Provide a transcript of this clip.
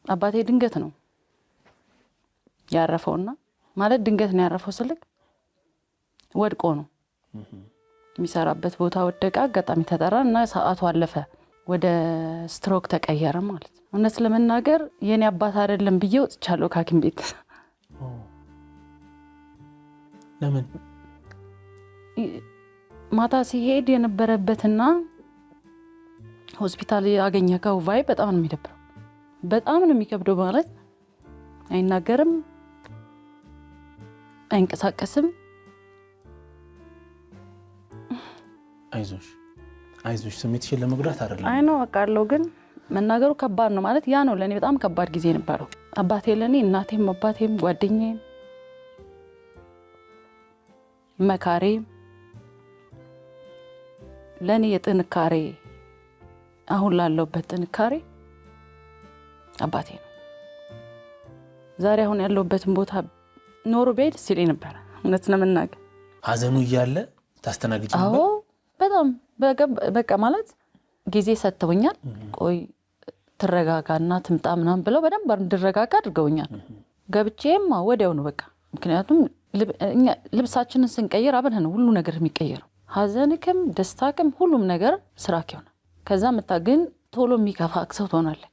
አባቴ ድንገት ነው ያረፈውና ማለት ድንገት ነው ያረፈው ስልክ ወድቆ ነው የሚሰራበት ቦታ ወደቀ አጋጣሚ ተጠራና ሰዓቱ አለፈ ወደ ስትሮክ ተቀየረ ማለት ነው እነሱ ለመናገር የኔ አባት አይደለም ብዬ ወጥቻለሁ ከሐኪም ቤት ለምን ማታ ሲሄድ የነበረበትና ሆስፒታል ያገኘከው ቫይ በጣም ነው የሚደብረው በጣም ነው የሚከብደው ማለት አይናገርም አይንቀሳቀስም አይዞሽ ስሜትሽን ለመጉዳት አይደለም አይ ነው አቃለው ግን መናገሩ ከባድ ነው ማለት ያ ነው ለኔ በጣም ከባድ ጊዜ ነበርው አባቴ ለኔ እናቴም አባቴም ጓደኛዬም መካሬ ለኔ የጥንካሬ አሁን ላለውበት ጥንካሬ አባቴ ነው ዛሬ አሁን ያለውበትን ቦታ ኖሮ ቤት ሲል ነበር እውነት ለመናገር ሀዘኑ ይያለ ታስተናግጂ ነበር አዎ በጣም በቃ ማለት ጊዜ ሰጥተውኛል ቆይ ትረጋጋና ትምጣ ምናምን ብለው በደንብ እንድረጋጋ አድርገውኛል ገብቼም ወዲያው ነው በቃ ምክንያቱም ልብሳችንን ስንቀይር አብረን ነው ሁሉ ነገር የሚቀየረው ሀዘንከም ደስታከም ሁሉም ነገር ስራክ ይሆናል ከዛ መጣ ግን ቶሎ የሚከፋ አክሰው ትሆናለህ